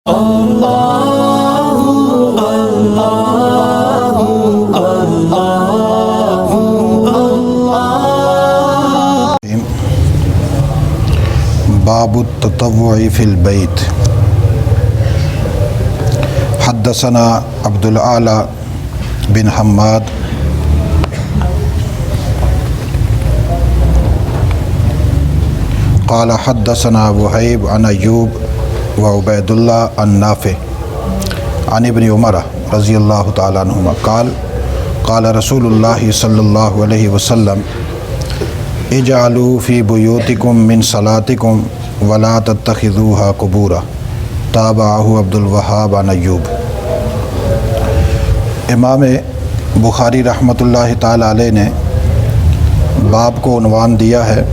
باب التطوع فی البیت۔ حدثنا عبد الاعلی بن حماد قال حدثنا وہیب عن ایوب وعبید اللہ عن نافع عن ابن عمر رضی اللہ تعالی عنہما قال قال رسول اللہ صلی اللہ علیہ وسلم اجعلوا فی بیوتکم من صلاتکم ولا تتخذوها قبورا تابعہ عبد الوہاب عن ایوب۔ امام بخاری رحمۃ اللہ تعالی علیہ نے باب کو عنوان دیا ہے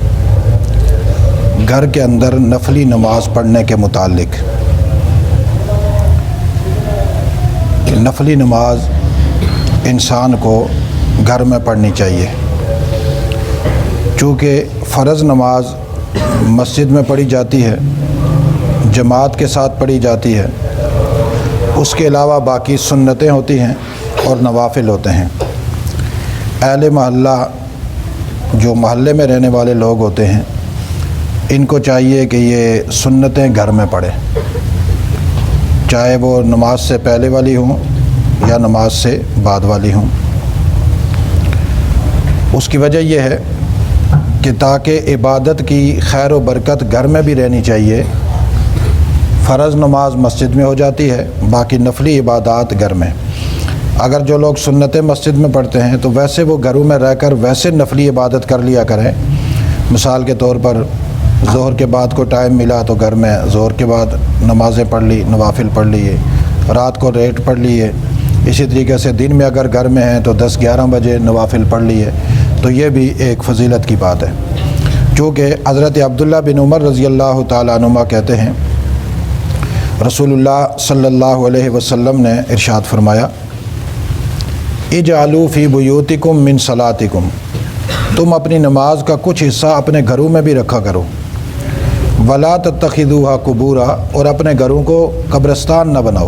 گھر کے اندر نفلی نماز پڑھنے کے متعلق کہ نفلی نماز انسان کو گھر میں پڑھنی چاہیے، چونکہ فرض نماز مسجد میں پڑھی جاتی ہے، جماعت کے ساتھ پڑھی جاتی ہے، اس کے علاوہ باقی سنتیں ہوتی ہیں اور نوافل ہوتے ہیں۔ اہل محلہ جو محلے میں رہنے والے لوگ ہوتے ہیں ان کو چاہیے کہ یہ سنتیں گھر میں پڑھیں، چاہے وہ نماز سے پہلے والی ہوں یا نماز سے بعد والی ہوں۔ اس کی وجہ یہ ہے کہ تاکہ عبادت کی خیر و برکت گھر میں بھی رہنی چاہیے۔ فرض نماز مسجد میں ہو جاتی ہے، باقی نفلی عبادات گھر میں۔ اگر جو لوگ سنتیں مسجد میں پڑھتے ہیں تو ویسے وہ گھروں میں رہ کر ویسے نفلی عبادت کر لیا کریں۔ مثال کے طور پر ظہر کے بعد کو ٹائم ملا تو گھر میں ظہر کے بعد نمازیں پڑھ لی، نوافل پڑھ لیے، رات کو لیٹ پڑھ لیے۔ اسی طریقے سے دن میں اگر گھر میں ہیں تو 10-11 بجے نوافل پڑھ لیے، تو یہ بھی ایک فضیلت کی بات ہے۔ چونکہ حضرت عبداللہ بن عمر رضی اللہ تعالیٰ عنہما کہتے ہیں رسول اللہ صلی اللہ علیہ وسلم نے ارشاد فرمایا اجعلوا فی بیوتکم من صلاتکم، تم اپنی نماز کا کچھ حصہ اپنے گھروں میں بھی رکھا کرو، ولا تتخذوها قبورا، اور اپنے گھروں کو قبرستان نہ بناؤ۔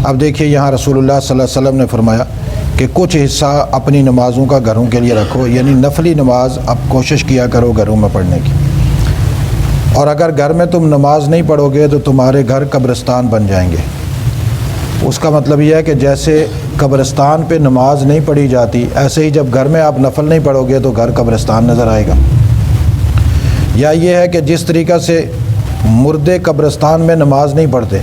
اب دیکھیے یہاں رسول اللہ صلی اللہ علیہ وسلم نے فرمایا کہ کچھ حصہ اپنی نمازوں کا گھروں کے لیے رکھو، یعنی نفلی نماز اب کوشش کیا کرو گھروں میں پڑھنے کی۔ اور اگر گھر میں تم نماز نہیں پڑھو گے تو تمہارے گھر قبرستان بن جائیں گے۔ اس کا مطلب یہ ہے کہ جیسے قبرستان پہ نماز نہیں پڑھی جاتی، ایسے ہی جب گھر میں آپ نفل نہیں پڑھو گے تو گھر قبرستان نظر آئے گا۔ یا یہ ہے کہ جس طریقہ سے مردے قبرستان میں نماز نہیں پڑھتے،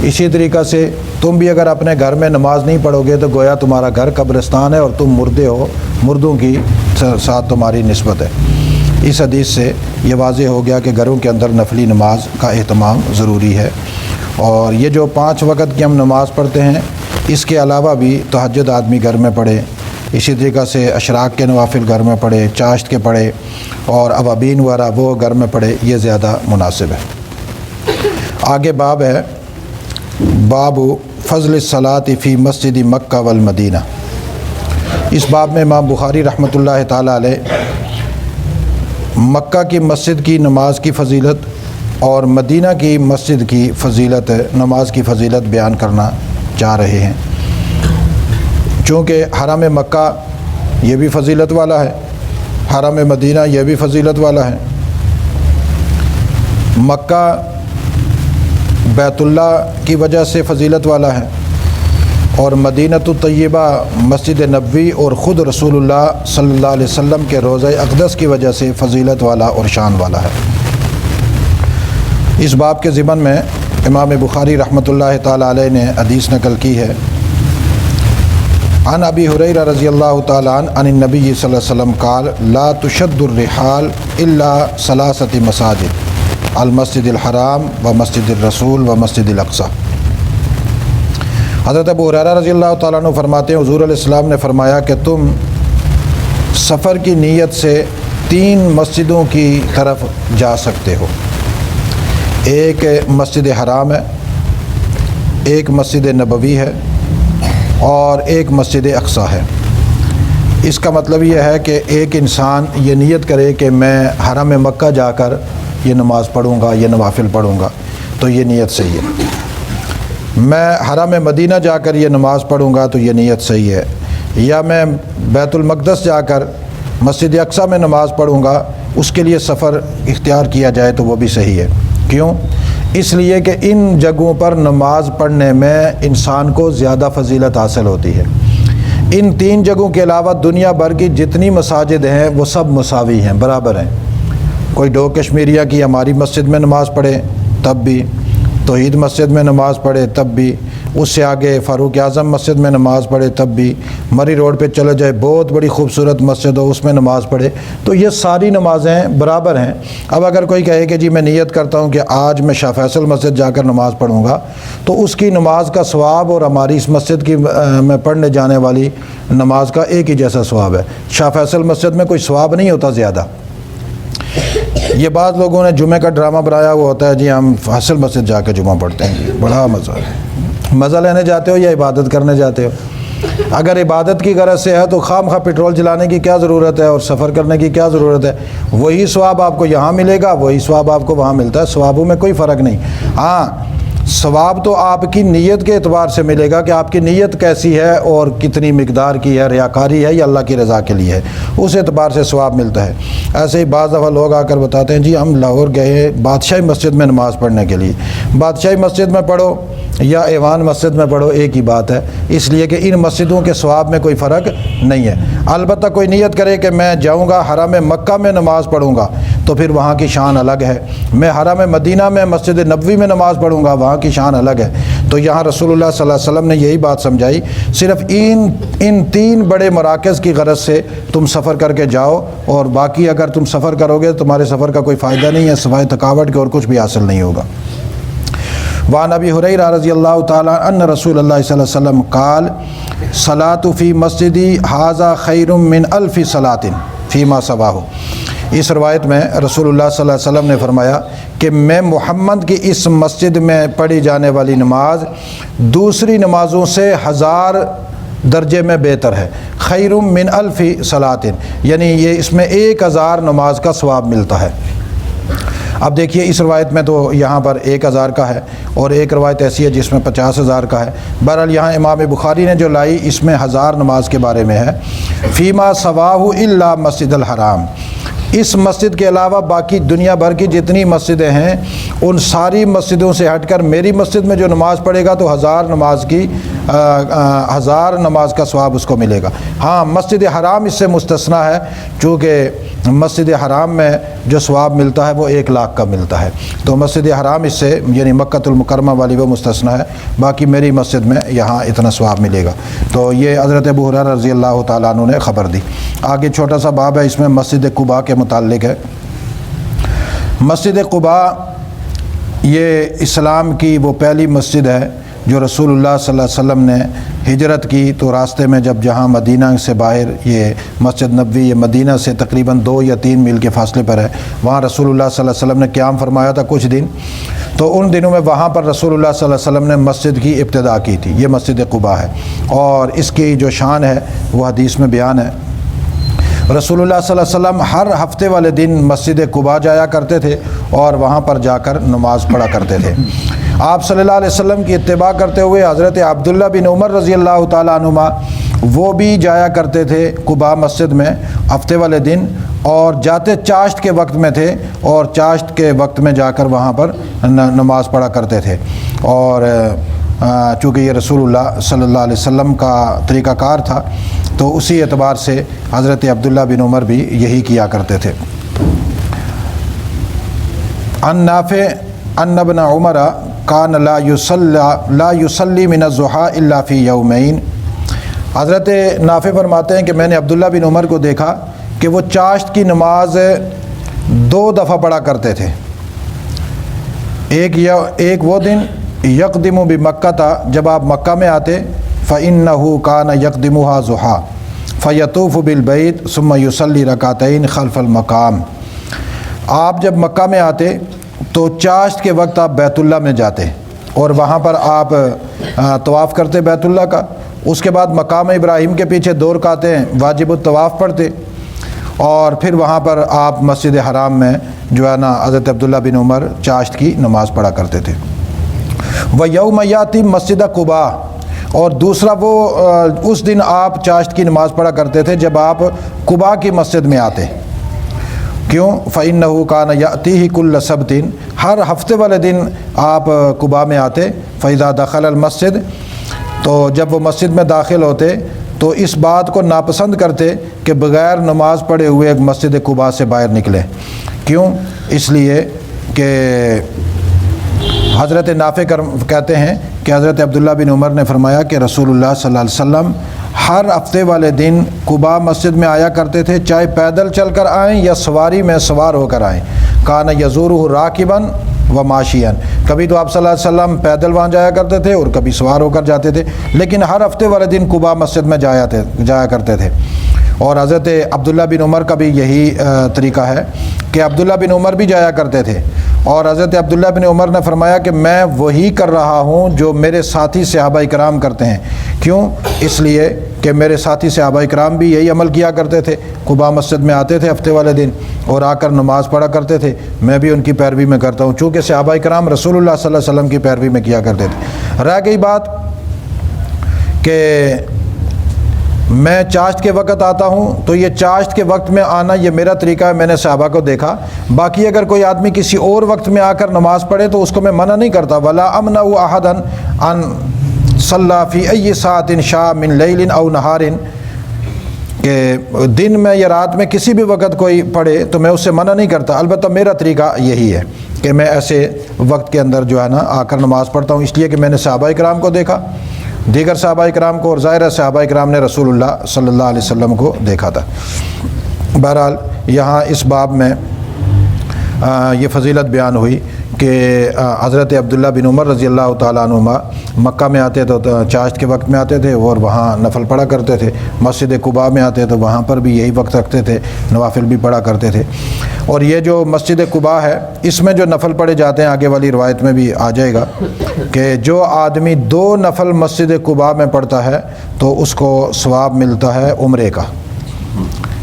اسی طریقہ سے تم بھی اگر اپنے گھر میں نماز نہیں پڑھو گے تو گویا تمہارا گھر قبرستان ہے اور تم مردے ہو، مردوں کی ساتھ تمہاری نسبت ہے۔ اس حدیث سے یہ واضح ہو گیا کہ گھروں کے اندر نفلی نماز کا اہتمام ضروری ہے۔ اور یہ جو 5 وقت کی ہم نماز پڑھتے ہیں، اس کے علاوہ بھی تہجد آدمی گھر میں پڑھے، اسی طریقہ سے اشراق کے نوافل گھر میں پڑھے، چاشت کے پڑھے، اور اوابین وغیرہ وہ گھر میں پڑھے، یہ زیادہ مناسب ہے۔ آگے باب ہے باب فضل الصلاۃ فی مسجد مکہ والمدینہ۔ اس باب میں امام بخاری رحمۃ اللہ تعالی علیہ مکہ کی مسجد کی نماز کی فضیلت اور مدینہ کی مسجد کی فضیلت، نماز کی فضیلت بیان کرنا چاہ رہے ہیں۔ چونکہ حرم مکہ یہ بھی فضیلت والا ہے، حرم مدینہ یہ بھی فضیلت والا ہے۔ مکہ بیت اللہ کی وجہ سے فضیلت والا ہے، اور مدینۃ الطیبہ مسجد نبوی اور خود رسول اللہ صلی اللہ علیہ وسلم کے روضہ اقدس کی وجہ سے فضیلت والا اور شان والا ہے۔ اس باب کے ضمن میں امام بخاری رحمۃ اللہ تعالی علیہ نے حدیث نقل کی ہے عن ابی ہریرہ رضی اللہ تعالی عنہ عن النبی صلی اللہ علیہ وسلم قال لا تشد الرحال الا ثلاثۃ مساجد المسجد الحرام و مسجد الرسول و مسجد الاقصی۔ حضرت ابو ہریرہ رضی اللہ تعالیٰ عنہ فرماتے ہیں حضور علیہ السلام نے فرمایا کہ تم سفر کی نیت سے 3 مسجدوں کی طرف جا سکتے ہو۔ ایک مسجد حرام ہے، ایک مسجد نبوی ہے، اور ایک مسجد اقصی ہے۔ اس کا مطلب یہ ہے کہ ایک انسان یہ نیت کرے کہ میں حرم مکہ جا کر یہ نماز پڑھوں گا، یہ نوافل پڑھوں گا، تو یہ نیت صحیح ہے۔ میں حرم مدینہ جا کر یہ نماز پڑھوں گا تو یہ نیت صحیح ہے، یا میں بیت المقدس جا کر مسجد اقصیٰ میں نماز پڑھوں گا، اس کے لیے سفر اختیار کیا جائے تو وہ بھی صحیح ہے۔ کیوں؟ اس لیے کہ ان جگہوں پر نماز پڑھنے میں انسان کو زیادہ فضیلت حاصل ہوتی ہے۔ ان 3 جگہوں کے علاوہ دنیا بھر کی جتنی مساجد ہیں وہ سب مساوی ہیں، برابر ہیں۔ کوئی ڈو کشمیریہ کی ہماری مسجد میں نماز پڑھے تب بھی، توحید مسجد میں نماز پڑھے تب بھی، اس سے آگے فاروق اعظم مسجد میں نماز پڑھے تب بھی، مری روڈ پہ چلے جائے بہت بڑی خوبصورت مسجد ہو اس میں نماز پڑھے، تو یہ ساری نمازیں برابر ہیں۔ اب اگر کوئی کہے کہ جی میں نیت کرتا ہوں کہ آج میں شاہ فیصل مسجد جا کر نماز پڑھوں گا، تو اس کی نماز کا ثواب اور ہماری اس مسجد کی میں پڑھنے جانے والی نماز کا ایک ہی جیسا ثواب ہے۔ شاہ فیصل مسجد میں کوئی ثواب نہیں ہوتا زیادہ۔ یہ بعض لوگوں نے جمعہ کا ڈرامہ بنایا ہوا ہوتا ہے، جی ہم فیصل مسجد جا کے جمعہ پڑھتے ہیں، بڑا مزہ لینے جاتے ہو یا عبادت کرنے جاتے ہو؟ اگر عبادت کی غرض سے ہے تو خام خواہ پیٹرول جلانے کی کیا ضرورت ہے اور سفر کرنے کی کیا ضرورت ہے؟ وہی ثواب آپ کو یہاں ملے گا، وہی ثواب آپ کو وہاں ملتا ہے، ثوابوں میں کوئی فرق نہیں۔ ہاں ثواب تو آپ کی نیت کے اعتبار سے ملے گا کہ آپ کی نیت کیسی ہے اور کتنی مقدار کی ہے، ریاکاری ہے یا اللہ کی رضا کے لیے ہے، اس اعتبار سے ثواب ملتا ہے۔ ایسے ہی بعض دفعہ لوگ آ کر بتاتے ہیں جی ہم لاہور گئے بادشاہی مسجد میں نماز پڑھنے کے لیے۔ بادشاہی مسجد میں پڑھو یا ایوان مسجد میں پڑھو ایک ہی بات ہے، اس لیے کہ ان مسجدوں کے ثواب میں کوئی فرق نہیں ہے۔ البتہ کوئی نیت کرے کہ میں جاؤں گا حرم مکہ میں نماز پڑھوں گا تو پھر وہاں کی شان الگ ہے، میں حرم مدینہ میں مسجد نبوی میں نماز پڑھوں گا وہاں کی شان الگ ہے۔ تو یہاں رسول اللہ صلی اللہ علیہ وسلم نے یہی بات سمجھائی، صرف ان 3 بڑے مراکز کی غرض سے تم سفر کر کے جاؤ، اور باقی اگر تم سفر کرو گے تو تمہارے سفر کا کوئی فائدہ نہیں ہے سوائے تھکاوٹ کے، اور کچھ بھی حاصل نہیں ہوگا۔ وعن ابی ہریرہ رضی اللہ تعالیٰ ان رسول اللہ صلی اللہ علیہ وسلم قال صلاۃ فی مسجدی ھذا خیر من الف صلاۃ فیما سواہ۔ اس روایت میں رسول اللہ صلی اللہ علیہ وسلم نے فرمایا کہ میں محمد کی اس مسجد میں پڑھی جانے والی نماز دوسری نمازوں سے 1000 درجے میں بہتر ہے۔ خیر من الف صلاۃ، یعنی یہ اس میں 1000 نماز کا ثواب ملتا ہے۔ اب دیکھیے اس روایت میں تو یہاں پر 1000 کا ہے، اور ایک روایت ایسی ہے جس میں 50,000 کا ہے۔ بہرحال یہاں امام بخاری نے جو لائی اس میں 1000 نماز کے بارے میں ہے۔ فیما سواہ الا مسجد الحرام، اس مسجد کے علاوہ باقی دنیا بھر کی جتنی مسجدیں ہیں ان ساری مسجدوں سے ہٹ کر میری مسجد میں جو نماز پڑھے گا تو 1000 نماز کا ثواب اس کو ملے گا۔ ہاں مسجد حرام اس سے مستثنا ہے، چونکہ مسجد حرام میں جو ثواب ملتا ہے وہ 1,00,000 کا ملتا ہے، تو مسجد حرام اس سے یعنی مکۃ المکرمہ والی وہ مستثنا ہے، باقی میری مسجد میں یہاں اتنا ثواب ملے گا۔ تو یہ حضرت ابو ہریرہ رضی اللہ تعالیٰ عنہ نے خبر دی۔ آگے چھوٹا سا باب ہے، اس میں مسجد قباء کے متعلق ہے۔ مسجد قباء یہ اسلام کی وہ پہلی مسجد ہے جو رسول اللہ صلی اللہ علیہ وسلم نے ہجرت کی تو راستے میں جب جہاں مدینہ سے باہر یہ مسجد نبوی یہ مدینہ سے تقریباً 2 یا 3 میل کے فاصلے پر ہے، وہاں رسول اللہ صلی اللہ علیہ وسلم نے قیام فرمایا تھا کچھ دن، تو ان دنوں میں وہاں پر رسول اللہ صلی اللہ علیہ وسلم نے مسجد کی ابتدا کی تھی۔ یہ مسجد قباء ہے، اور اس کی جو شان ہے وہ حدیث میں بیان ہے۔ رسول اللہ صلی اللہ علیہ وسلم ہر ہفتے والے دن مسجد قباء جایا کرتے تھے اور وہاں پر جا کر نماز پڑھا کرتے تھے۔ آپ صلی اللہ علیہ وسلم کی اتباع کرتے ہوئے حضرت عبداللہ بن عمر رضی اللہ تعالیٰ عنہما وہ بھی جایا کرتے تھے قباء مسجد میں ہفتے والے دن، اور جاتے چاشت کے وقت میں تھے اور چاشت کے وقت میں جا کر وہاں پر نماز پڑھا کرتے تھے۔ اور چونکہ یہ رسول اللہ صلی اللہ علیہ وسلم کا طریقہ کار تھا تو اسی اعتبار سے حضرت عبداللہ بن عمر بھی یہی کیا کرتے تھے۔ عن نافع ان ابن عمر کان لا یصلی من الضحیٰ الا فی یومین۔ حضرت نافع فرماتے ہیں کہ میں نے عبداللہ بن عمر کو دیکھا کہ وہ چاشت کی نماز 2 دفعہ پڑھا کرتے تھے۔ ایک وہ دن یقدم بمکہ تھا جب آپ مکہ میں آتے، فإنہ کان یقدمها ضحیٰ فیطوف بالبیت ثم یصلی رکعتین خلف المقام۔ آپ جب مکہ میں آتے تو چاشت کے وقت آپ بیت اللہ میں جاتے اور وہاں پر آپ طواف کرتے بیت اللہ کا، اس کے بعد مقام ابراہیم کے پیچھے 2 رکعتیں واجب الطواف پڑھتے، اور پھر وہاں پر آپ مسجد حرام میں جو ہے نا حضرت عبداللہ بن عمر چاشت کی نماز پڑھا کرتے تھے۔ وَيَوْمَ يَأْتِي مسجد قباء، اور دوسرا وہ اس دن آپ چاشت کی نماز پڑھا کرتے تھے جب آپ قباء کی مسجد میں آتے۔ کیوں؟ فَإِنَّهُ كَانَ يَأْتِيهِ كُلَّ سَبْتٍ، ہر ہفتے والے دن آپ قباء میں آتے۔ فَإِذَا دَخَلَ الْمَسْجِدَ، تو جب وہ مسجد میں داخل ہوتے تو اس بات کو ناپسند کرتے کہ بغیر نماز پڑھے ہوئے ایک مسجد قباء سے باہر نکلے۔ کیوں؟ اس لیے کہ حضرت نافع کہتے ہیں کہ حضرت عبداللہ بن عمر نے فرمایا کہ رسول اللہ صلی اللہ علیہ وسلم ہر ہفتے والے دن قباء مسجد میں آیا کرتے تھے، چاہے پیدل چل کر آئیں یا سواری میں سوار ہو کر آئیں۔ کان یزورہ راکباً و ماشیاً، کبھی تو آپ صلی اللہ علیہ وسلم پیدل وہاں جایا کرتے تھے اور کبھی سوار ہو کر جاتے تھے، لیکن ہر ہفتے والے دن قباء مسجد میں جایا کرتے تھے۔ اور حضرت عبداللہ بن عمر کا بھی یہی طریقہ ہے کہ عبداللہ بن عمر بھی جایا کرتے تھے، اور حضرت عبداللہ بن عمر نے فرمایا کہ میں وہی کر رہا ہوں جو میرے ساتھی صحابہ کرام کرتے ہیں۔ کیوں؟ اس لیے کہ میرے ساتھی صحابہ کرام بھی یہی عمل کیا کرتے تھے، قباء مسجد میں آتے تھے ہفتے والے دن اور آ کر نماز پڑھا کرتے تھے۔ میں بھی ان کی پیروی میں کرتا ہوں، چونکہ صحابہ کرام رسول اللہ صلی اللہ علیہ وسلم کی پیروی میں کیا کرتے تھے۔ رہ گئی بات کہ میں چاشت کے وقت آتا ہوں، تو یہ چاشت کے وقت میں آنا یہ میرا طریقہ ہے، میں نے صحابہ کو دیکھا۔ باقی اگر کوئی آدمی کسی اور وقت میں آ کر نماز پڑھے تو اس کو میں منع نہیں کرتا۔ ولا امنع احدا ان صلی فی ای ساعۃ شاء من لیل او نہار، کہ دن میں یا رات میں کسی بھی وقت کوئی پڑھے تو میں اس سے منع نہیں کرتا، البتہ میرا طریقہ یہی ہے کہ میں ایسے وقت کے اندر جو ہے نا آ کر نماز پڑھتا ہوں، اس لیے کہ میں نے صحابہ کرام کو دیکھا، دیگر صحابہ کرام کو، اور ظاہر ہے صحابہ کرام نے رسول اللہ صلی اللہ علیہ وسلم کو دیکھا تھا۔ بہرحال یہاں اس باب میں یہ فضیلت بیان ہوئی کہ حضرت عبداللہ بن عمر رضی اللہ تعالیٰ عنہما مکہ میں آتے تو چاشت کے وقت میں آتے تھے اور وہاں نفل پڑھا کرتے تھے، مسجد قباء میں آتے تو وہاں پر بھی یہی وقت رکھتے تھے، نوافل بھی پڑھا کرتے تھے۔ اور یہ جو مسجد قباء ہے اس میں جو نفل پڑھے جاتے ہیں، آگے والی روایت میں بھی آ جائے گا کہ جو آدمی 2 نفل مسجد قباء میں پڑھتا ہے تو اس کو ثواب ملتا ہے عمرے کا،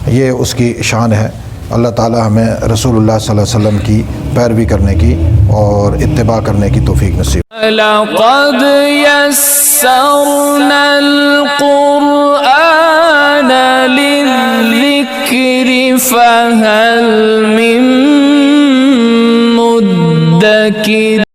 یہ اس کی شان ہے۔ اللہ تعالی ہمیں رسول اللہ صلی اللہ علیہ وسلم کی پیروی کرنے کی اور اتباع کرنے کی توفیق نصیب۔ لَقَدْ يَسَّرْنَا الْقُرْآنَ لِلذِّكْرِ فَهَلْ مِن مُّدَّكِرٍ